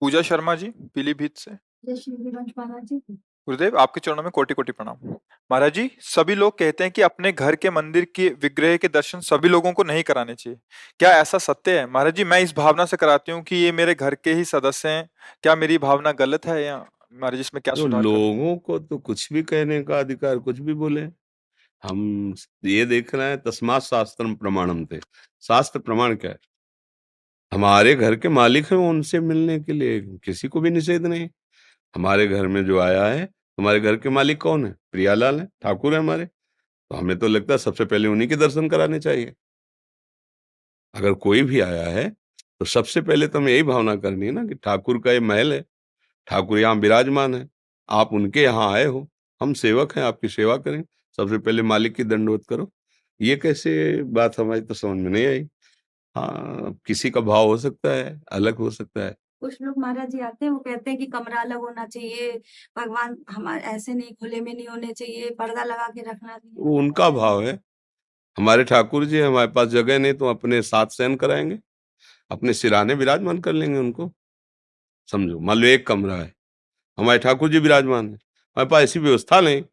पूजा शर्मा जी, पीलीभीत से। जय श्री गुरुवंश महाराज जी। गुरुदेव, आपके चरणों में कोटि-कोटि प्रणाम। महाराज जी, सभी लोग कहते हैं कि अपने घर के मंदिर के विग्रह के दर्शन सभी लोगों को नहीं कराने चाहिए। क्या ऐसा सत्य है? महाराज जी, मैं इस भावना से कराती हूँ कि ये मेरे घर के ही सदस्य हैं। क्या मेरी भावना गलत है या महाराज जी इसमें क्या तो सुधार करूँ? लोगों को तो कुछ भी कहने का अधिकार, कुछ भी बोले। हम ये देख रहे हैं, तस्मात् शास्त्रम प्रमाणम थे। शास्त्र प्रमाण क्या है? हमारे घर के मालिक हैं, उनसे मिलने के लिए किसी को भी निषेध नहीं। हमारे घर में जो आया है, हमारे घर के मालिक कौन है? प्रियालाल है, ठाकुर है हमारे। तो हमें तो लगता है सबसे पहले उन्हीं के दर्शन कराने चाहिए। अगर कोई भी आया है, तो सबसे पहले तो हमें यही भावना करनी है ना कि ठाकुर का ये महल है, ठाकुर यहाँ विराजमान है, आप उनके यहाँ आए हो, हम सेवक हैं, आपकी सेवा करें, सबसे पहले मालिक की दंडवत करो। ये कैसे बात हमारी तो समझ में नहीं आई। हाँ, किसी का भाव हो सकता है, अलग हो सकता है। कुछ लोग महाराज जी आते हैं, वो कहते हैं कि कमरा अलग होना चाहिए, भगवान हमारे ऐसे नहीं खुले में नहीं होने चाहिए, पर्दा लगा के रखना चाहिए। वो उनका भाव है। हमारे ठाकुर जी, हमारे पास जगह नहीं तो अपने साथ शयन कराएंगे, अपने सिरहाने विराजमान कर लेंगे उनको। समझो, मान लो एक कमरा है, हमारे ठाकुर जी विराजमान है, हमारे पास ऐसी व्यवस्था नहीं,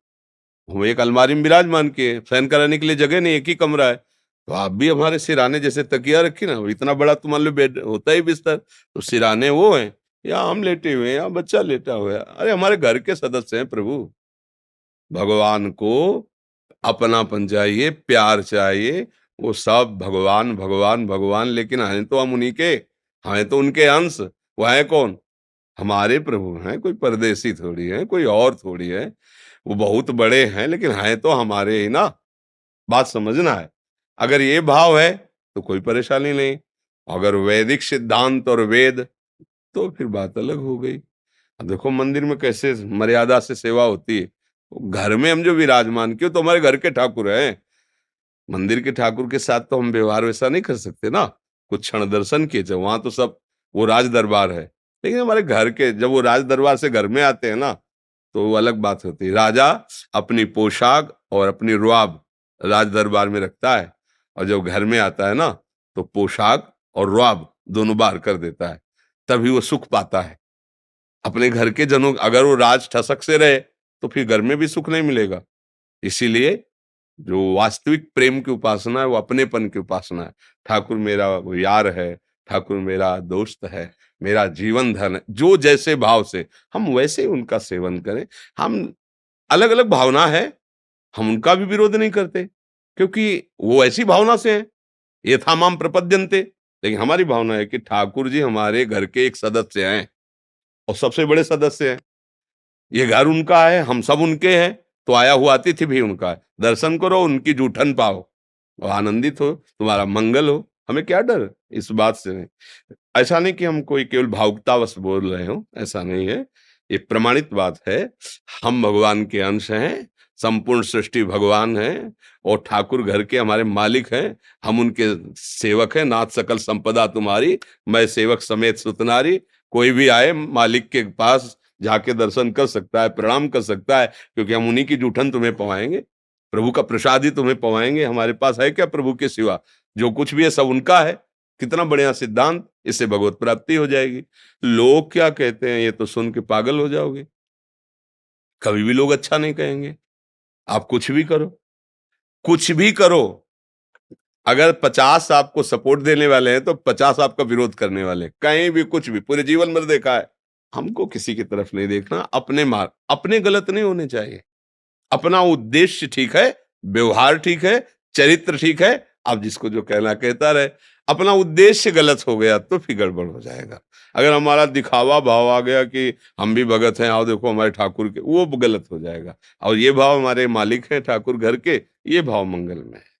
हम एक अलमारी में विराजमान किए, शयन कराने के लिए जगह नहीं, एक ही कमरा है, तो आप भी हमारे सिरहाने जैसे तकिया रखी ना, इतना बड़ा तो मान लो बेड होता ही बिस्तर, तो सिरहाने वो हैं, या हम लेटे हुए हैं, या बच्चा लेटा हुआ है। अरे हमारे घर के सदस्य हैं प्रभु। भगवान को अपनापन चाहिए, प्यार चाहिए। वो सब भगवान भगवान भगवान, लेकिन हैं तो हम उन्हीं के, हैं तो उनके अंश। वो है कौन? हमारे प्रभु हैं, कोई परदेसी थोड़ी है, कोई और थोड़ी है। वो बहुत बड़े हैं, लेकिन हैं तो हमारे ही ना। बात समझना है। अगर ये भाव है तो कोई परेशानी नहीं। अगर वैदिक सिद्धांत और वेद, तो फिर बात अलग हो गई। अब देखो मंदिर में कैसे मर्यादा से सेवा होती है। घर में हम जो विराजमान किए तो हमारे घर के ठाकुर हैं। मंदिर के ठाकुर के साथ तो हम व्यवहार वैसा नहीं कर सकते ना। कुछ क्षण दर्शन किए थे, वहां तो सब वो राज दरबार है। लेकिन हमारे घर के जब वो राज दरबार से घर में आते हैं ना, तो वो अलग बात होती है। राजा अपनी पोशाक और अपनी रुआब राज दरबार में रखता है, और जब घर में आता है ना, तो पोशाक और रुआब दोनों बाहर कर देता है। तभी वो सुख पाता है। अपने घर के जनों, अगर वो राज ठसक से रहे तो फिर घर में भी सुख नहीं मिलेगा। इसीलिए जो वास्तविक प्रेम की उपासना है, वो अपनेपन की उपासना है। ठाकुर मेरा वो यार है, ठाकुर मेरा दोस्त है, मेरा जीवन धन है। जो जैसे भाव से हम वैसे ही उनका सेवन करें। हम अलग अलग भावना है, हम उनका भी विरोध नहीं करते, क्योंकि वो ऐसी भावना से है। यथा माम प्रपद्यन्ते। लेकिन हमारी भावना है कि ठाकुर जी हमारे घर के एक सदस्य हैं, और सबसे बड़े सदस्य हैं। ये घर उनका है, हम सब उनके हैं, तो आया हुआ अतिथि भी उनका है। दर्शन करो, उनकी जूठन पाओ और आनंदित हो, तुम्हारा मंगल हो। हमें क्या डर इस बात से? नहीं, ऐसा नहीं कि हम कोई केवल भावुकतावश बोल रहे हो, ऐसा नहीं है। ये प्रमाणित बात है। हम भगवान के अंश हैं, संपूर्ण सृष्टि भगवान है, और ठाकुर घर के हमारे मालिक हैं। हम उनके सेवक हैं। नाथ सकल संपदा तुम्हारी, मैं सेवक समेत सुतनारी। कोई भी आए मालिक के पास जाके दर्शन कर सकता है, प्रणाम कर सकता है, क्योंकि हम उन्हीं की जूठन तुम्हें पवाएंगे, प्रभु का प्रसाद ही तुम्हें पवाएंगे। हमारे पास है क्या प्रभु के सिवा? जो कुछ भी है सब उनका है। कितना बढ़िया सिद्धांत! इससे भगवत प्राप्ति हो जाएगी। लोग क्या कहते हैं, ये तो सुन के पागल हो जाओगे। कभी भी लोग अच्छा नहीं कहेंगे। आप कुछ भी करो, कुछ भी करो, अगर 50 आपको सपोर्ट देने वाले हैं तो 50 आपका विरोध करने वाले हैं। कहीं भी कुछ भी पूरे जीवन भर देखा है। हमको किसी की तरफ नहीं देखना। अपने मार्ग अपने गलत नहीं होने चाहिए। अपना उद्देश्य ठीक है, व्यवहार ठीक है, चरित्र ठीक है, आप जिसको जो कहना कहता रहे। अपना उद्देश्य गलत हो गया तो फिर गड़बड़ हो जाएगा। अगर हमारा दिखावा भाव आ गया कि हम भी भगत हैं, आओ देखो हमारे ठाकुर के, वो गलत हो जाएगा। और ये भाव हमारे मालिक हैं ठाकुर घर के, ये भाव मंगल में है।